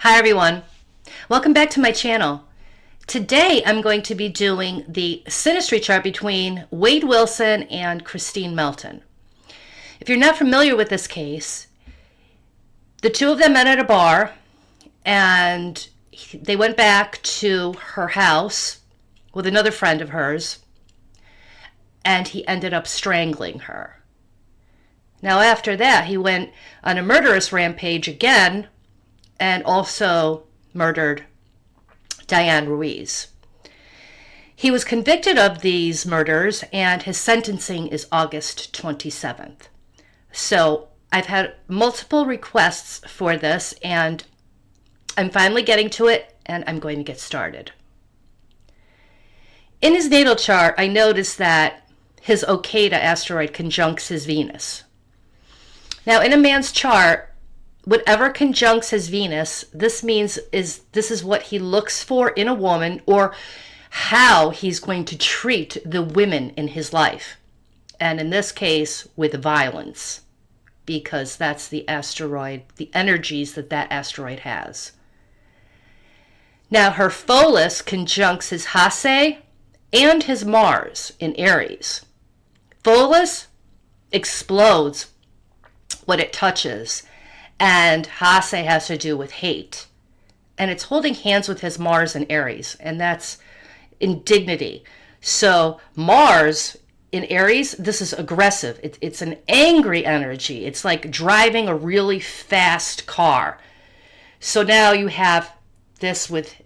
Hi everyone, welcome back to my channel. Today I'm going to be doing the Synastry chart between Wade Wilson and Kristine Melton. If you're not familiar with this case, the two of them met at a bar and they went back to her house with another friend of hers and he ended up strangling her. Now after that he went on a murderous rampage again and also murdered Diane Ruiz. He was convicted of these murders and his sentencing is August 27th. So I've had multiple requests for this and I'm finally getting to it and I'm going to get started. In his natal chart, I noticed that his Okada asteroid conjuncts his Venus. Now in a man's chart, whatever conjuncts his Venus, this is what he looks for in a woman or how he's going to treat the women in his life. And in this case, with violence, because that's the asteroid, the energies that asteroid has. Now her Pholus conjuncts his Hase and his Mars in Aries. Pholus explodes what it touches. And Hase has to do with hate. And it's holding hands with his Mars in Aries. And that's indignity. So Mars in Aries, this is aggressive. It's an angry energy. It's like driving a really fast car. So now you have this with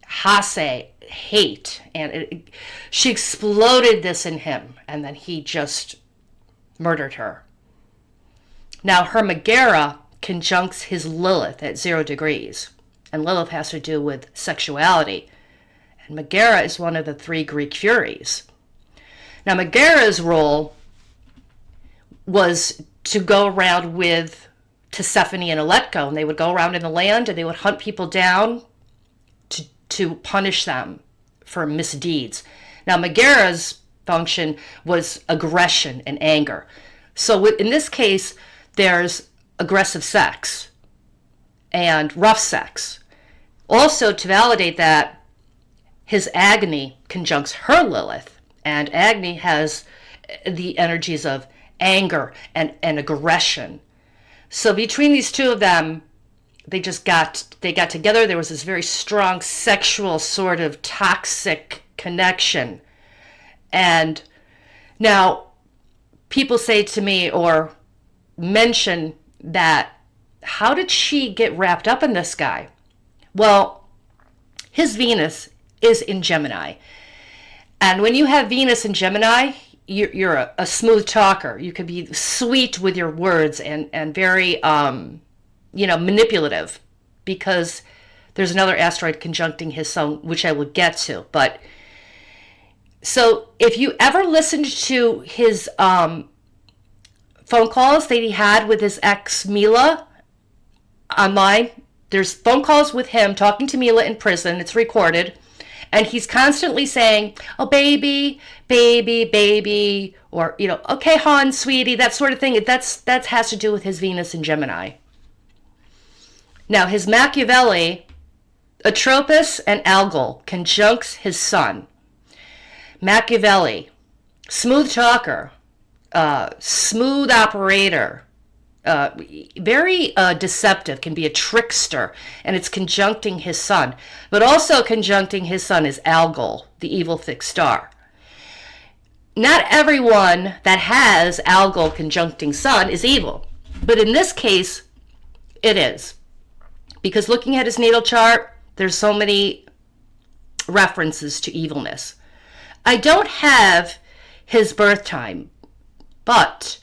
Hase, hate. And she exploded this in him. And then he just murdered her. Now her Megara conjuncts his Lilith at 0 degrees. And Lilith has to do with sexuality. And Megara is one of the 3 Greek Furies. Now Megara's role was to go around with Tisiphone and Aletko. And they would go around in the land and they would hunt people down to punish them for misdeeds. Now Megara's function was aggression and anger. So in this case, there's aggressive sex and rough sex. Also, to validate that, his Agni conjuncts her Lilith, and Agni has the energies of anger and aggression. So between these two of them, they got together. There was this very strong sexual sort of toxic connection. And now people say to me or mention that, how did she get wrapped up in this guy? Well, his Venus is in Gemini. And when you have Venus in Gemini, you're a smooth talker. You can be sweet with your words and very, manipulative, because there's another asteroid conjuncting his sun, which I will get to. But so if you ever listened to his phone calls that he had with his ex Mila online, there's phone calls with him talking to Mila in prison. It's recorded. And he's constantly saying, oh, baby, baby, baby, or, okay, hon, sweetie, that sort of thing. That has to do with his Venus in Gemini. Now, his Machiavelli, Atropos and Algol conjuncts his sun. Machiavelli, smooth talker, smooth operator, very deceptive, can be a trickster, and it's conjuncting his sun. But also conjuncting his sun is Algol, the evil fixed star. Not everyone that has Algol conjuncting sun is evil, but in this case, it is. Because looking at his natal chart, there's so many references to evilness. I don't have his birth time, but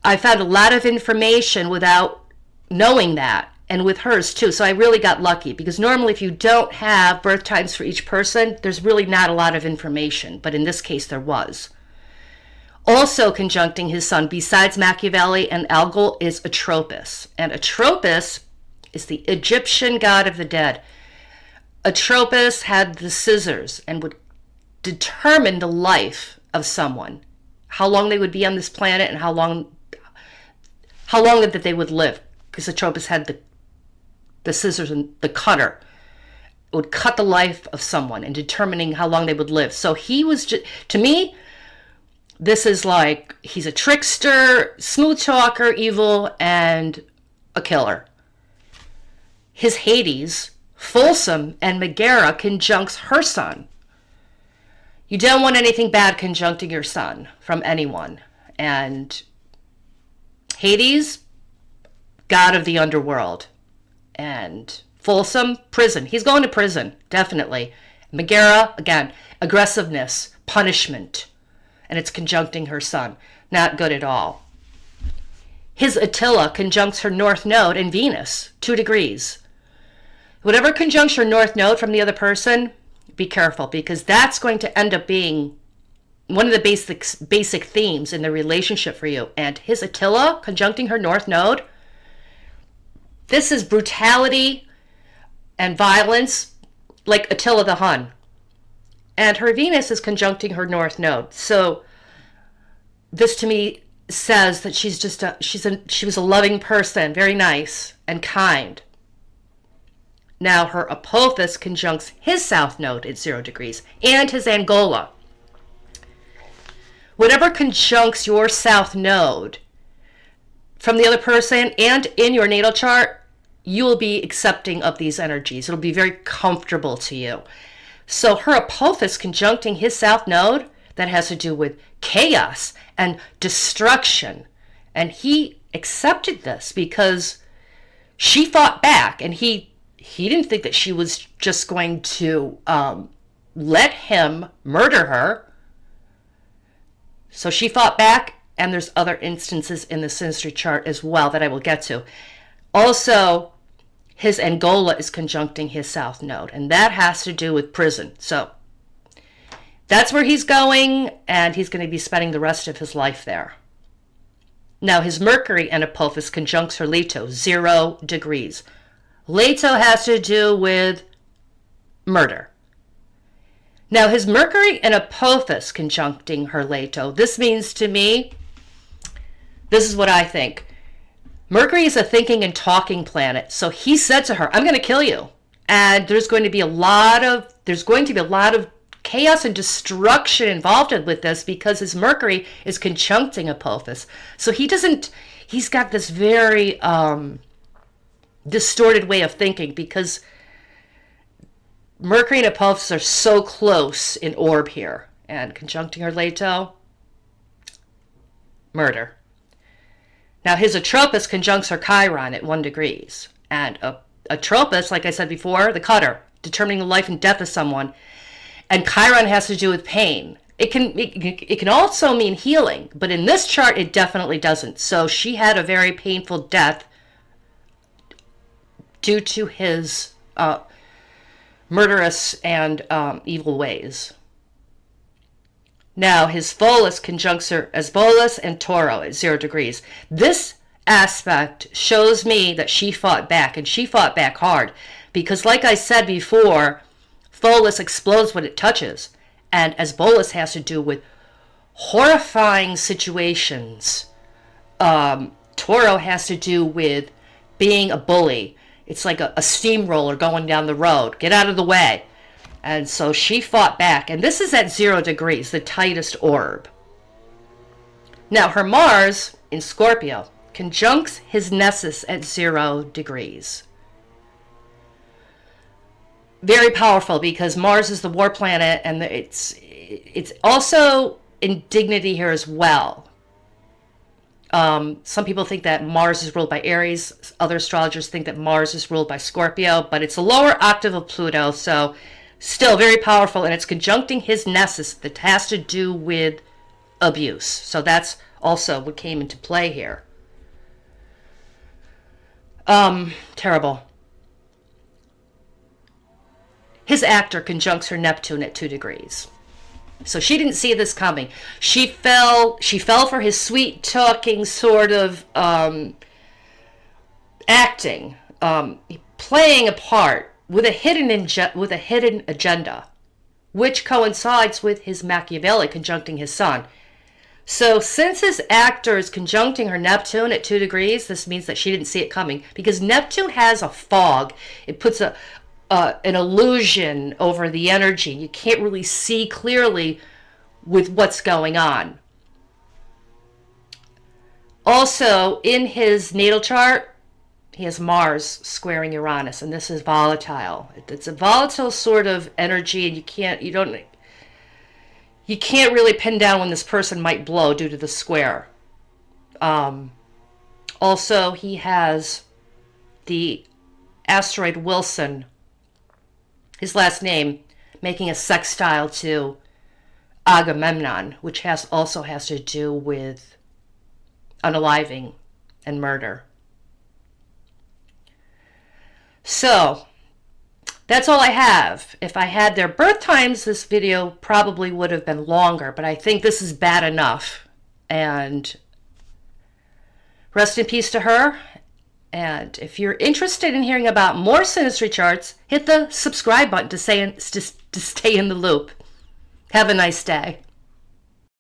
I found a lot of information without knowing that, and with hers too. So I really got lucky, because normally if you don't have birth times for each person, there's really not a lot of information. But in this case, there was. Also conjuncting his sun, besides Machiavelli and Algol, is Atropos. And Atropos is the Egyptian god of the dead. Atropos had the scissors and would determine the life of someone, how long they would be on this planet and how long that they would live, because Atropos had the scissors and the cutter. It would cut the life of someone and determining how long they would live. So he was just, to me, this is like, he's a trickster, smooth talker, evil, and a killer. His Hades, Folsom, and Megara conjuncts her sun. You don't want anything bad conjuncting your sun from anyone. And Hades, god of the underworld. And Folsom, prison. He's going to prison, definitely. Megara, again, aggressiveness, punishment. And it's conjuncting her sun. Not good at all. His Attila conjuncts her north node in Venus, 2 degrees. Whatever conjuncts your north node from the other person, be careful, because that's going to end up being one of the basic themes in the relationship for you. And his Attila conjuncting her north node, this is brutality and violence, like Attila the Hun. And her Venus is conjuncting her north node. So this to me says that she was a loving person, very nice and kind. Now her Apophis conjuncts his south node at 0 degrees and his Angola. Whatever conjuncts your south node from the other person and in your natal chart, you will be accepting of these energies. It'll be very comfortable to you. So her Apophis conjuncting his south node, that has to do with chaos and destruction. And he accepted this because she fought back, and he didn't think that she was just going to let him murder her. So she fought back, and there's other instances in the Synastry chart as well that I will get to. Also, his Angola is conjuncting his south node, and that has to do with prison. So that's where he's going, and he's going to be spending the rest of his life there. Now, his Mercury and Apophis conjuncts her Leto, 0 degrees. Leto has to do with murder. Now, his Mercury and Apophis conjuncting her Leto, this means to me, this is what I think. Mercury is a thinking and talking planet. So he said to her, I'm going to kill you. And there's going to be a lot of chaos and destruction involved with this because his Mercury is conjuncting Apophis. So he's got this very distorted way of thinking because Mercury and Apophis are so close in orb here. And conjuncting her Leto, murder. Now, his Atropos conjuncts her Chiron at 1 degrees. And Atropos, like I said before, the cutter, determining the life and death of someone. And Chiron has to do with pain. It can also mean healing, but in this chart, it definitely doesn't. So she had a very painful death due to his murderous and evil ways. Now, his Pholus conjuncts her Asbolus and Toro at 0 degrees. This aspect shows me that she fought back, and she fought back hard. Because like I said before, Pholus explodes when it touches. And Asbolus has to do with horrifying situations. Toro has to do with being a bully. It's like a steamroller going down the road. Get out of the way. And so she fought back. And this is at 0 degrees, the tightest orb. Now, her Mars in Scorpio conjuncts his Nessus at 0 degrees. Very powerful because Mars is the war planet, and it's also in dignity here as well. Some people think that Mars is ruled by Aries. Other astrologers think that Mars is ruled by Scorpio, but it's a lower octave of Pluto, so still very powerful, and it's conjuncting his Nessus that has to do with abuse. So that's also what came into play here. Terrible. His Actor conjuncts her Neptune at 2 degrees. So she didn't see this coming. She fell for his sweet talking sort of acting, playing a part with a hidden agenda, which coincides with his Machiavelli conjuncting his Sun. So since his actor is conjuncting her Neptune at 2 degrees, this means that she didn't see it coming, because Neptune has a fog. It puts an illusion over the energy. You can't really see clearly with what's going on. Also, in his natal chart, he has Mars squaring Uranus, and this is volatile. It's a volatile sort of energy, and you can't really pin down when this person might blow due to the square. Also, he has the asteroid Wilson, his last name, making a sextile to Agamemnon, which also has to do with unaliving and murder. So that's all I have. If I had their birth times, this video probably would have been longer, but I think this is bad enough. And rest in peace to her. And if you're interested in hearing about more Synastry charts, hit the subscribe button to stay in the loop. Have a nice day.